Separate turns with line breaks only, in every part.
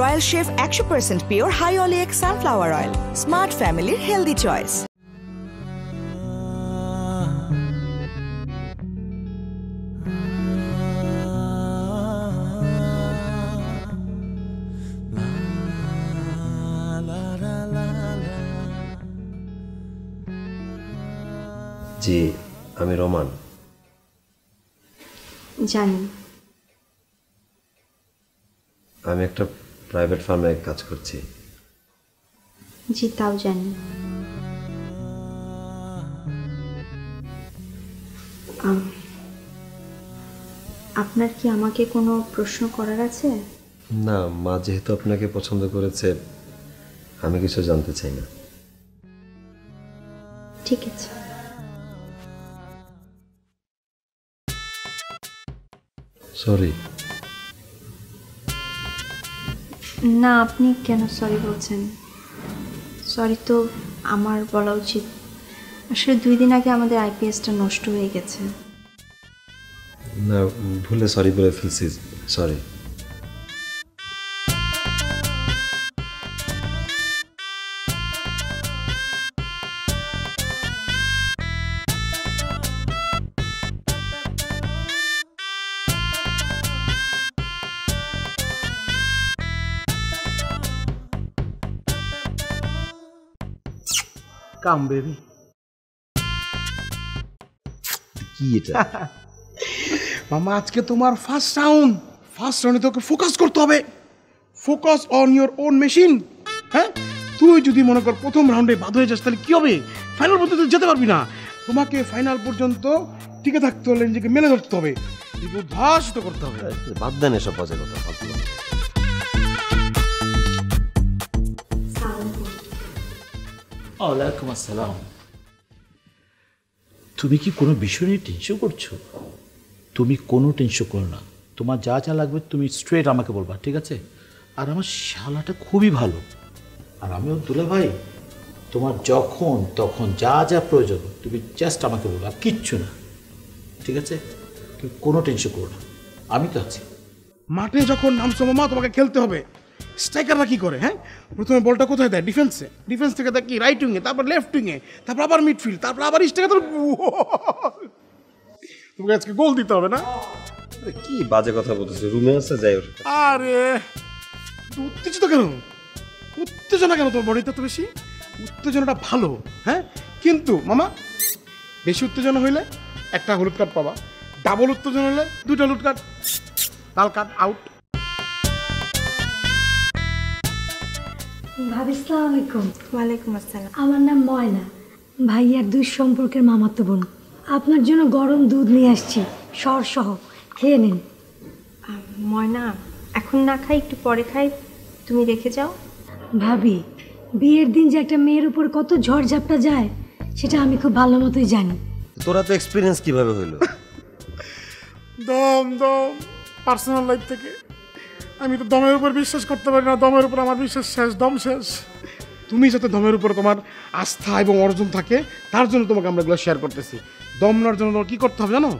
Royal chef 100% pure high oleic sunflower oil, smart ফ্যামিলির healthy choice.
জি, আমি Roman.
জানি।
আমি একটা প্রাইভেট ফার্মে কাজ করছি।
জি, তাও জানি। আপনার কি আমাকে কোনো প্রশ্ন করার আছে?
না, মা যেহেতু আপনাকে পছন্দ করেছে, আমি কিছু জানতে চাই না।
ঠিক আছে।
সরি।
না, আপনি কেন সরি বলছেন? সরি তো আমার বলা উচিত। আসলে 2 দিন আগে আমাদের আইপিএসটা নষ্ট হয়ে গেছে।
না, ভুলে সরি বলে ফেলছি, সরি।
Come baby.
কি এটা?
মামা, আজকে তোমার ফার্স্ট রাউন্ডে তোকে ফোকাস করতে হবে। Focus on your own machine. হ্যাঁ, তুই যদি মনে কর প্রথম রাউন্ডে বাদ হয়ে যাস, তাহলে কি হবে? ফাইনাল পর্যন্ত যেতে পারবি না। তোমাকে ফাইনাল পর্যন্ত টিকে থাকতে হলে নিজেকে মেলে ধরতে হবে, নিজেকে উদ্ভাসিত করতে হবে।
বাদ দেন এসব বাজে কথা, ফালতু কথা।
ওয়ালাইকুম আসসালাম। তুমি কি কোনো বিষয় নিয়ে টেনশন করছো? তুমি কোনো টেনশন করো না। তোমার যা যা লাগবে তুমি স্ট্রেট আমাকে বলবা, ঠিক আছে? আর আমার শালাটা খুবই ভালো, আর আমিও দুলা ভাই। তোমার যখন তখন যা যা প্রয়োজন তুমি জাস্ট আমাকে বলবা, আর কিচ্ছু না, ঠিক আছে? তুমি কোনো টেনশন করো না, আমি তো আছি।
মাঠে যখন নামছো মামা, তোমাকে খেলতে হবে। স্ট্রাইকাররা কি করে? হ্যাঁ, প্রথমে বলটা কোথায় দেয়? ডিফেন্সে। ডিফেন্স থেকে দেয় কি রাইট উইংয়ে, তারপর লেফট উইংয়ে, তারপর আবার মিডফিল্ড, তারপর আবার স্ট্রাইকার। তোমাকে আজকে গোল দিতে হবে না?
কি বাজে কথা বলতেছে? রুমে আছে, যাই ওর।
আরে উত্তেজিত কেন? উত্তেজনা কেন তোমার বডিতে? তো বেশি উত্তেজনাটা ভালো, হ্যাঁ, কিন্তু মামা বেশি উত্তেজনা হইলে একটা হলুদ কার্ড পাবা, ডাবল উত্তেজনা হলে 2টা হলুদ কার্ড, লাল কার্ড, আউট।
ভাবি, আসসালামু আলাইকুম।
ওয়ালাইকুম আসসালাম।
আমার নাম ময়না, ভাইয়ার দুই সম্পর্কের মামাতো বোন। আপনার জন্য গরম দুধ নিয়ে আসছি, সহ খেয়ে নিন।
ময়না, এখন না খাই, একটু পরে খাই, তুমি রেখে যাও।
ভাবি, বিয়ের দিন যে একটা মেয়ের উপর কত ঝড়ঝাপটা যায় সেটা আমি খুব ভালো মতোই জানি।
তোরা তো এক্সপিরিয়েন্স কিভাবে হইলো?
দম পার্সোনাল লাইফ থেকে। আমি তো দমের উপর বিশ্বাস করতে পারি না, দমের উপর আমার বিশ্বাস শেষ, দম শেষ। তুমি যাতে দমের উপরে তোমার আস্থা এবং অর্জন থাকে, তার জন্য তোমাকে আমরা এগুলো শেয়ার করতেছি। দম নেওয়ার জন্য তোমার কী করতে হবে জানো?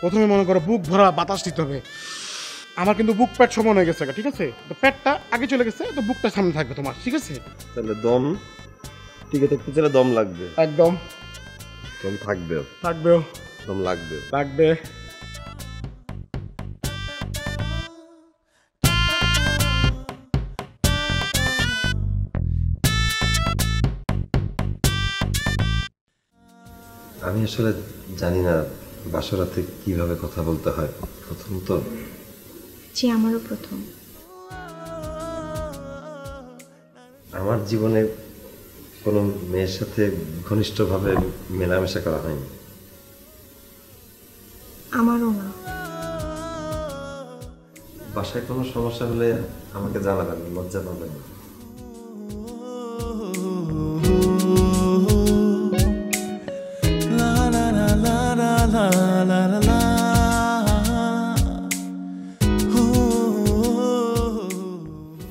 প্রথমে মনে করো বুক ভরা বাতাস দিতে হবে। আমার কিন্তু বুক পেট সমান হয়ে গেছে, ঠিক আছে? তো পেটটা আগে চলে গেছে, তো বুকটা সামনে থাকবে তোমার, ঠিক আছে?
তাহলে দম টিকে থাকতে চাইলে দম লাগবে।
একদম
দম থাকবেও, দম লাগবে। আমি আসলে জানি না বাসরাতে কিভাবে কথা বলতে হয়, প্রথম তো।
জি, আমারও প্রথম।
আমার জীবনে কোনো মেয়ের সাথে ঘনিষ্ঠভাবে মেলামেশা করা হয়নি।
আমারও না।
বাসায় কোনো সমস্যা হলে আমাকে জানাবেন, লজ্জা পাবেন না।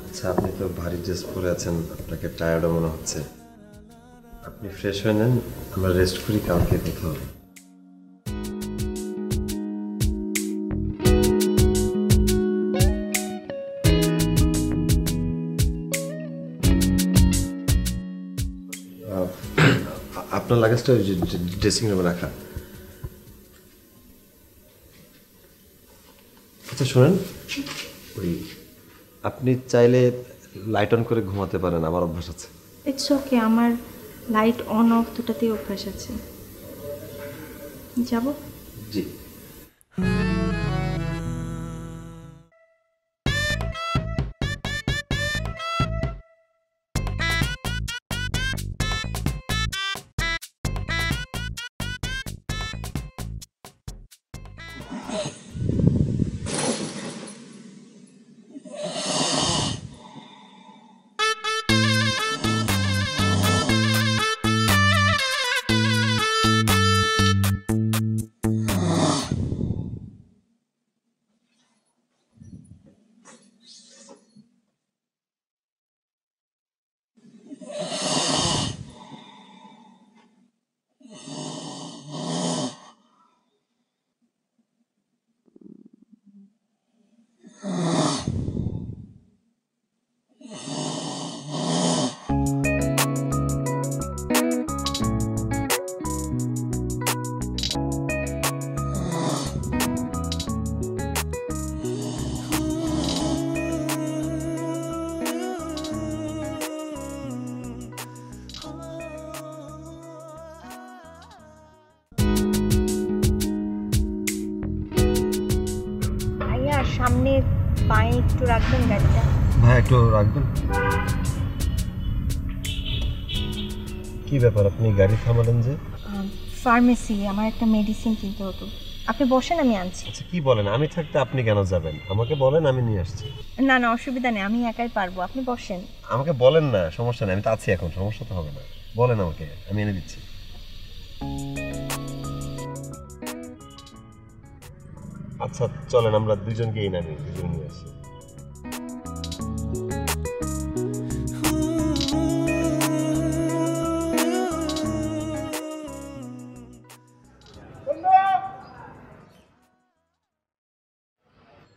আচ্ছা, আপনি তো ভারী ড্রেস পরে আছেন, আপনাকে টায়ার্ডও মনে হচ্ছে। আপনি ফ্রেশ হয়ে নেন, আমরা রেস্ট করি, কালকে কথা হবে। আপনার লাগেজটা ড্রেসিং রুমে রাখা। আচ্ছা শোনেন, ওই আপনি চাইলে লাইট অন করে ঘুমাতে পারেন, আমার অভ্যাস আছে।
ইটস ওকে, আমার লাইট অন অফ দুটাতেই অভ্যাস আছে। যাব?
জি।
সামনে পায়ে একটু রাখবেন গাড়িটা।
ভাই একটু রাখবেন। কি ব্যাপার, আপনি গাড়ি থামালেন যে?
ফার্মেসি, আমার একটা মেডিসিন কিনতে হতো। আপনি বসেন, আমি আনছি।
আচ্ছা কি বলেন, আমি থাকতে আপনি কেন যাবেন? আমাকে বলেন, আমি নিয়ে আসছি।
না না, অসুবিধা নেই, আমি একাই পারবো, আপনি বসেন।
আমাকে বলেন না, সমস্যা নেই, আমি তো আছি এখন, সমস্যা তো হবে না। বলেন আমাকে, আমি এনে দিচ্ছি। আচ্ছা চলেন, আমরা দুজনকে এই নামি দুজন নিয়ে আসি।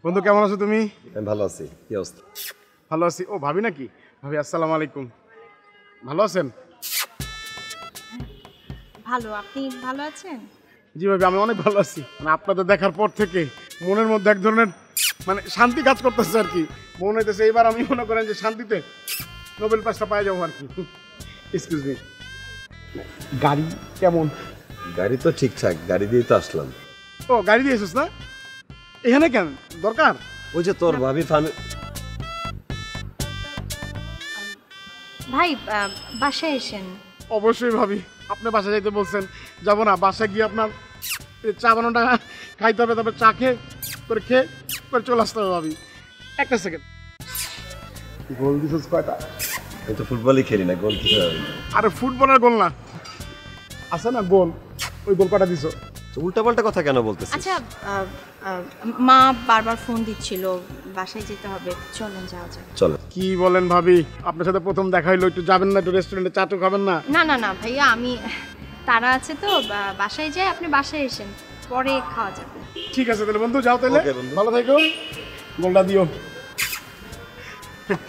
বন্ধু কেমন আছো তুমি?
আমি ভালো আছি, কি অবস্থা?
ভালো আছি। ও ভাবি নাকি? ভাবি আসসালামু আলাইকুম, ভালো আছেন?
ভালো, আপনি ভালো আছেন?
জি ভাবি, আমি অনেক ভালো আছি। মানে আপনাদের দেখার পর থেকে মনের মধ্যে এক ধরনের মানে শান্তি কাজ করতেছে আর কি। মনে হইতেছে এইবার আমি মনে করেন যে শান্তিতে নোবেল প্রাইজটা পাই যাবো আর কি। এক্সকিউজ মি, গাড়ি কেমন?
গাড়ি তো ঠিকঠাক, গাড়ি দিয়ে তো আসলাম।
ও গাড়ি দিয়ে এসেছিস না? এখানে কেন দরকার?
ওই যে তোর ভাবি
ভাই বাসায় এসেন।
অবশ্যই ভাবি, আপনি বাসায় যাইতে বলছেন, যাবো না? বাসায় গিয়ে আপনার চা বানানোটা খাইতে হবে, তারপরে চা খেয়ে চলে আসতে হবে ভাবি। একটা সেকেন্ড, গোল দিছিস কয়টা?
আমি তো ফুটবলই খেলি না, গোল কিভাবে হবে?
আরে ফুটবলের গোল না, আছে না গোল, ওই গোল কটা দিছো?
উল্টাপাল্টা কথা কেন বলতেছিস?
আচ্ছা মা বারবার ফোন দিচ্ছিল, বাসায় যেতে হবে, চলেন যাওয়া যাক।
চলো।
কি বলেন ভাবি, আপনার সাথে প্রথম দেখা হইলো, একটু যাবেন না একটু রেস্টুরেন্টে, চা তো খাবেন না?
না না না ভাইয়া, আমি তারা আছে তো, বাসায় যাই, আপনি বাসায় এসেন, পরে খাওয়া যাবে।
ঠিক আছে তাহলে বন্ধু, যাও তাহলে,
Okay, বন্ধু।
ভালো থেকো, গোলটা দিও।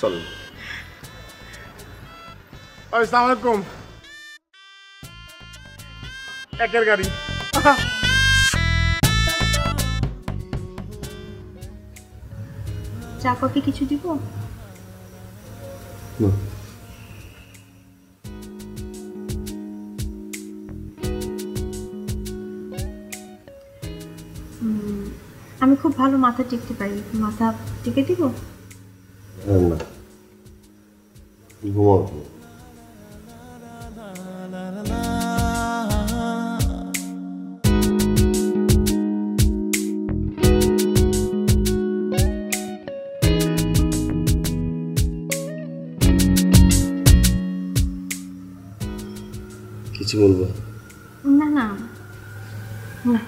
চলো।
আসসালামু আলাইকুম। একের গাড়ি।
চা কফি কিছু দিব? আমি খুব ভালো মাথা টিকতে পারি, মাথা টিকে দিব?
না, ঘুমাও। কিছু বলবো?
না না না।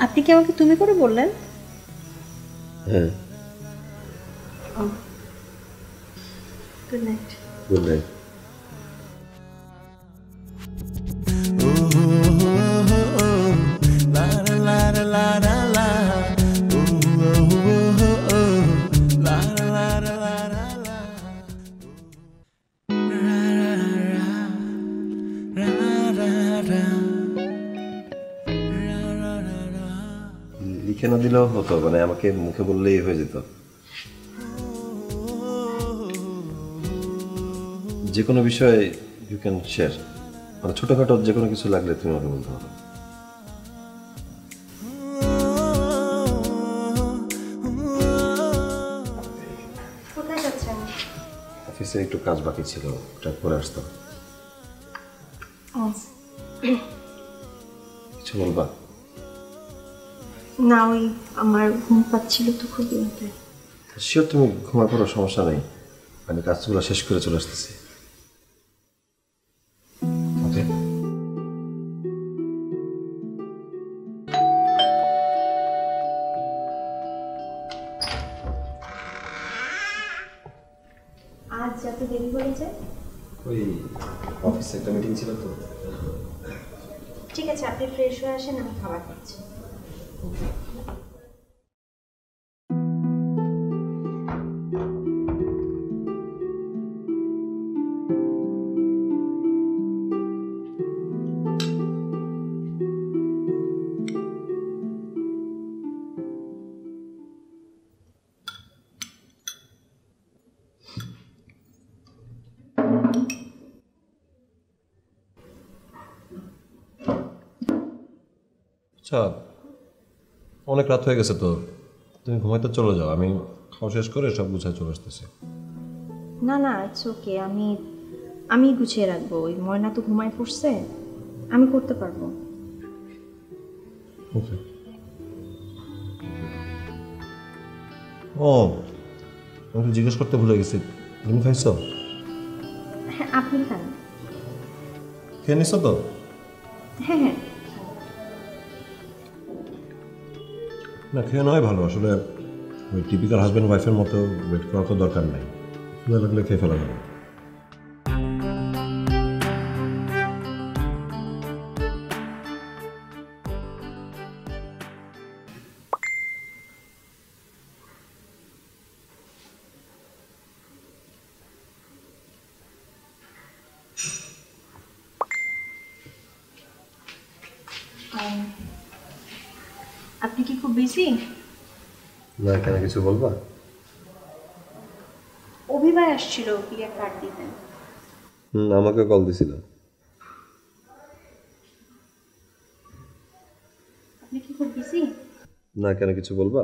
আপনি কি আমাকে তুমি করে বললেন?
হ্যাঁ।
Good night.
Good night.
La la la la la la
লিখে না দিলেও হতো, মানে আমাকে মুখে বললেই হয়ে যেত। যে কোনো বিষয়ে ইউ ক্যান শেয়ার, মানে ছোটখাটো যে কোনো কিছু লাগলে তুমি আমাকে বলতে পারো।
কোথায় যাচ্ছেন?
অফিসে একটু কাজ বাকি ছিল, ওটা করে আসতাম। কিছু বলবা?
না, ওই আমার ঘুম পাচ্ছিল তো খুবই।
শিওর তুমি ঘুমায় পড়ো, সমস্যা নেই, আমি কাজগুলো শেষ করে চলে আসতেছি। ওকে।
আজ যত দেরি হয়েছে।
ওই অফিসে একটা মিটিং ছিল তো।
ঠিক আছে, আপনি ফ্রেশ হয়ে আসেন, আমি খাবার খাচ্ছি।
আচ্ছা, অনেক রাত হয়ে গেছে তো, তুমি ঘুমাইতে চলে যাও, আমি খাওয়া শেষ করে সব গুছায় চলে আসতেছি।
না না, ইটস ওকে, আমি গুছিয়ে রাখবো। ওই ময়না তো ঘুমায় পড়ছে, আমি করতে পারবো।
ওকে। ও, আমি তো জিজ্ঞেস করতে ভুলে গেছি, তুমি খাইছো?
হ্যাঁ, আপনি খান।
খেয়ে নিছো তো?
হ্যাঁ হ্যাঁ।
না, খেয়ে নয় ভালো, আসলে ওই টিপিক্যাল হাজব্যান্ড ওয়াইফের মতো ওয়েট করার তো দরকার নাই, ক্ষুধা লাগলে খেয়ে ফেলা যাবে।
আপনি কি খুব বিজি?
না, কেন কিছু বলবা?
অভিভাই আসছিল ক্লিয়ার কার্ড দিতেন।
আমাকে কল দিছিল।
আপনি কি খুব বিজি?
না, কেন কিছু বলবা?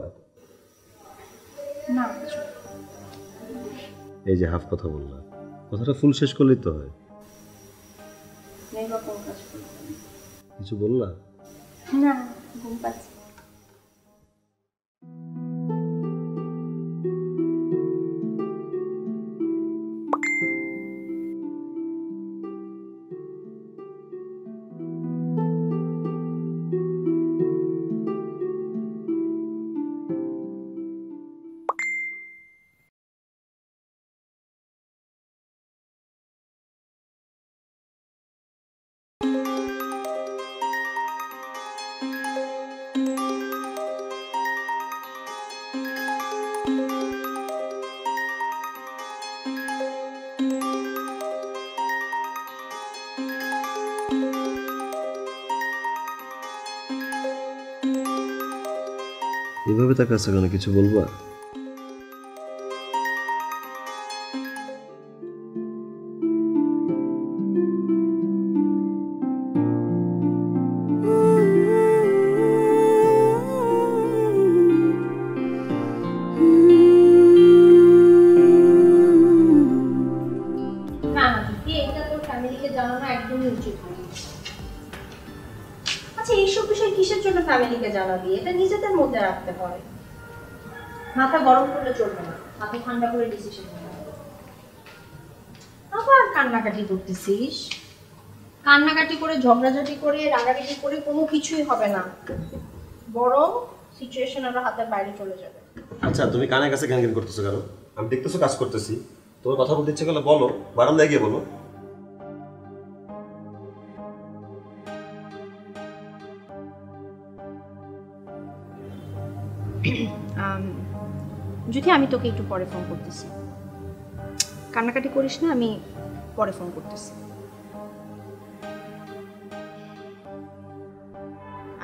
না,
এই যে হাফ কথা বললা, কথাটা ফুল শেষ করলেই তো হয়। কিছু বললা?
না, ঘুম পাচ্ছি।
এভাবে তাকাচ্ছ কেন, কিছু বলবা?
না না দিদি, এটা তোর ফ্যামিলিকে জানানো একদমই উচিত হয়নি। আচ্ছা, এইসব বিষয় কিসের জন্য ফ্যামিলিকে জানাবি? এটা নিজেদের মধ্যে রাখতে হয়। মাথা গরম করলে চলবে না, মাথা ঠান্ডা করে ডিসিশন নিতে হবে। আবার কান্নাকাটি করতেছিস? কান্নাকাটি করে, ঝগড়াঝাটি করে, রাগারাগি করে কোনো কিছুই হবে না, বরং সিচুয়েশন আরো হাতের বাইরে চলে যাবে।
আচ্ছা, তুমি কানে কাছে ঘ্যান ঘ্যান করতেছো কেন? আমি দেখতেছো কাজ করতেছি, তোমার কথা বলতে ইচ্ছে করলে বলো, বারান্দায় গিয়ে বলো।
যদি আমি তোকে একটু পরে ফোন করতেছি, কান্নাকাটি করিস না, আমি পরে ফোন করতেছি।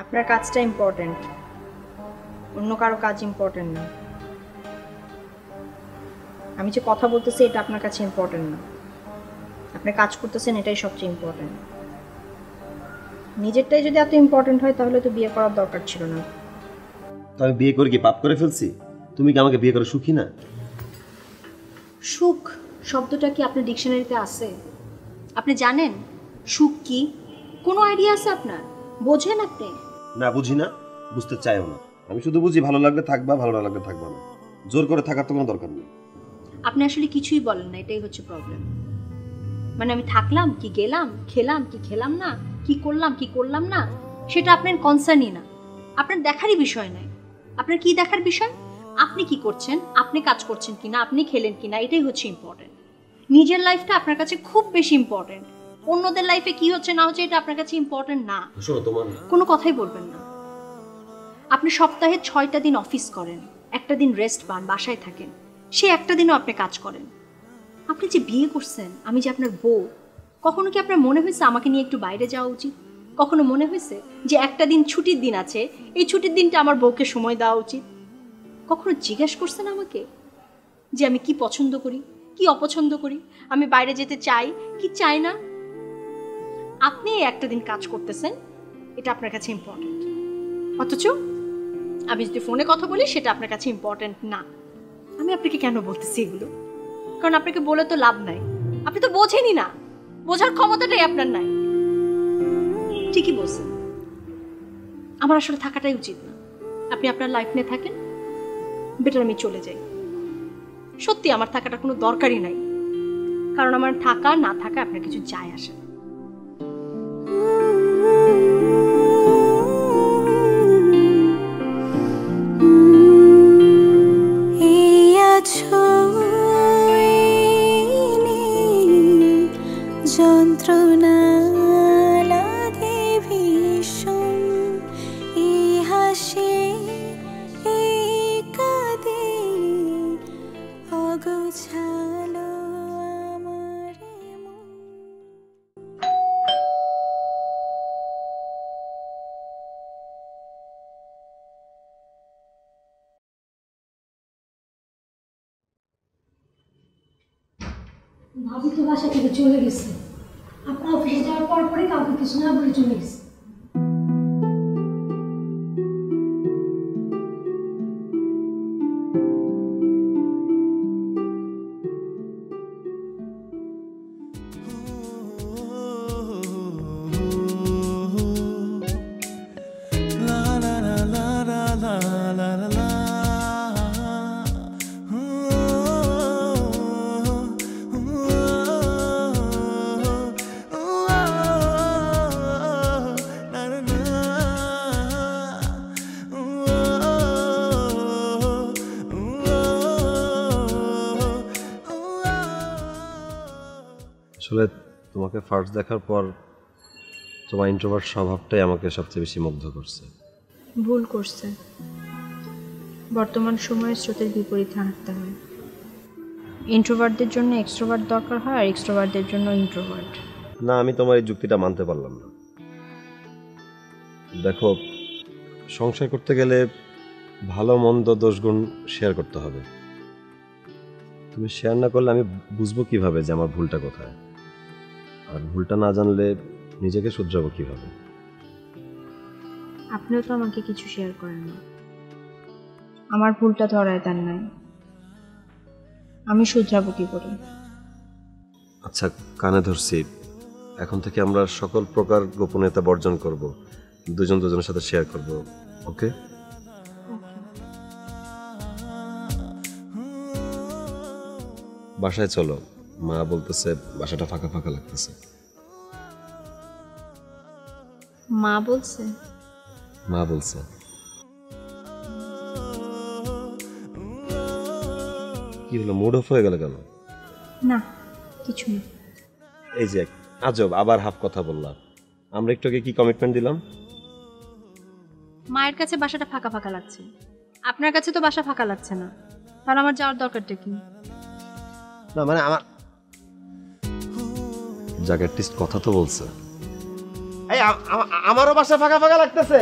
আপনার কাজটা ইম্পর্টেন্ট, অন্য কারো কাজ ইম্পর্টেন্ট না। আমি যে কথা বলতেছি এটা আপনার কাছে ইম্পর্টেন্ট না, আপনি কাজ করতেছেন এটাই সবচেয়ে ইম্পর্টেন্ট। নিজেরটাই যদি এত ইম্পর্টেন্ট হয় তাহলে তো বিয়ে করার দরকার ছিল না।
তো আমি বিয়ে করে কি পাপ করে ফেলছি? তুমি কি আমাকে বিয়ে করে সুখী না?
সুখ শব্দটা কি আপনার ডিকশনারিতে আছে? আপনি জানেন সুখ কি? কোনো আইডিয়া আছে আপনার? বোঝেন আপনি?
না, বুঝি না, বুঝতে চাইও না। আমি শুধু বুঝি ভালো লাগলে থাকবা, ভালো না লাগলে থাকবা না। জোর করে থাকার তো কোনো দরকার নেই।
আপনি আসলে কিছুই বলেন না, এটাই হচ্ছে প্রবলেম। মানে আমি থাকলাম কি গেলাম, খেলাম কি খেলাম না, কি করলাম কি করলাম না, সেটা আপনার কনসার্নই না, আপনার দেখারই বিষয় নয়। আপনার কি দেখার বিষয়? আপনি কি করছেন, আপনি কাজ করছেন কিনা, আপনি খেলেন কিনা, এটাই হচ্ছে ইম্পর্টেন্ট। নিজের লাইফটা আপনার কাছে খুব বেশি ইম্পর্টেন্ট। অন্যদের লাইফে কি হচ্ছে না হচ্ছে এটা আপনার কাছে ইম্পর্টেন্ট না।
শোনো, তোমার
কোনো কথাই বলবেন না। আপনি সপ্তাহে 6টা দিন অফিস করেন, একটা দিন রেস্ট পান, বাসায় থাকেন, সে একটা দিনও আপনি কাজ করেন। আপনি যে বিয়ে করছেন, আমি যে আপনার বউ, কখনো কি আপনার মনে হয়েছে আমাকে নিয়ে একটু বাইরে যাওয়া উচিত? কখনো মনে হয়েছে যে একটা দিন ছুটির দিন আছে, এই ছুটির দিনটা আমার বউকে সময় দেওয়া উচিত? কখনো জিজ্ঞেস করছেন আমাকে যে আমি কি পছন্দ করি, কি অপছন্দ করি, আমি বাইরে যেতে চাই কি চাই না? আপনি একটা দিন কাজ করতেছেন, এটা আপনার কাছে ইম্পর্টেন্ট, অথচ আমি যদি ফোনে কথা বলি সেটা আপনার কাছে ইম্পর্টেন্ট না। আমি আপনাকে কেন বলতেছি এগুলো? কারণ আপনাকে বলে তো লাভ নাই, আপনি তো বোঝেনই না, বোঝার ক্ষমতাটাই আপনার নাই। ঠিকই বলছেন, আমার আসলে থাকাটাই উচিত না। আপনি আপনার লাইফ নিয়ে থাকেন, বেটার আমি চলে যাই। সত্যি আমার থাকাটা কোনো দরকারই নাই, কারণ আমার থাকা না থাকা আপনার কিছু যায় আসে না।
যন্ত্রণা লাগে ভীষণ, এই হাসি এই কাঁদে অগোছালো আমার মন।
ভাবি তো বাসা থেকে চলে গেছে, আপনার অফিসে যাওয়ার পর পরে কাউকে কিছু না বলে চলে গেছে।
আসলে তোমাকে ফার্স্ট দেখার পর তোমার ইন্ট্রোভার্ট স্বভাবটাই আমাকে সবচেয়ে বেশি মুগ্ধ করছে।
ভুল করছে, বর্তমান সময়ে স্রোতের বিপরীতে হাঁটতে হয়। ইন্ট্রোভার্টদের জন্য এক্সট্রোভার্ট দরকার হয়, আর এক্সট্রোভার্টদের জন্য ইন্ট্রোভার্ট।
না, আমি তোমার এই যুক্তিটা মানতে পারলাম না। দেখো, সংসার করতে গেলে ভালো মন্দ দোষগুণ শেয়ার করতে হবে। তুমি শেয়ার না করলে আমি বুঝবো কিভাবে যে আমার ভুলটা কোথায়? আর ভুলটা না জানলে নিজেকে শুধরাবো কিভাবে?
আপনিও তো আমাকে কিছু শেয়ার করেন না, আমার ভুলটা ধরায় তার নাই, আমি শুধরাবো কি করে?
আচ্ছা, কানে ধরছি, এখন থেকে আমরা সকল প্রকার গোপনীয়তা বর্জন করব, দুজন দুজনের সাথে শেয়ার করব, ওকে? বাসায় চলো, মা বলতেছে বাসাটা ফাঁকা ফাঁকা লাগতেছে।
মা বলছে?
মা বলছে। কি হলো, মুড অফ হয়ে গেল কেন?
না, কিছু না।
এই যে আজব, আবার হাফ কথা বললাম। আমরা একটু আগে কি কমিটমেন্ট দিলাম?
মায়ের কাছে বাসাটা ফাঁকা ফাঁকা লাগছে, আপনার কাছে তো বাসা ফাঁকা লাগছে না, তাহলে আমার যাওয়ার দরকারটা কি?
না মানে আমার যাক, অ্যাটলিস্ট কথা তো বলছে।
এই আমারও বাসা ফাঁকা ফাঁকা লাগতেছে।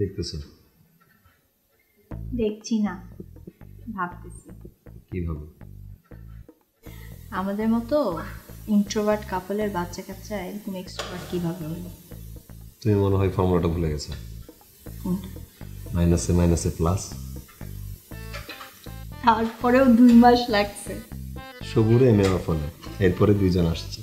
দেখতেছো?
দেখছি না, ভাবতেছি
কিভাবে?
আমাদের মতো ইন্ট্রোভার্ট কাপলের বাচ্চা কাচ্চা এরকম এক্সট্রোভার্ট কিভাবে হলো।
তুমি মনে হয় ফর্মুলাটা ভুলে গেছো। মাইনাসে মাইনাসে প্লাস।
তারপরেও 2 মাস লাগছে।
সবুরে নেওয়ার ফলে এরপরে 2 জন আসছে।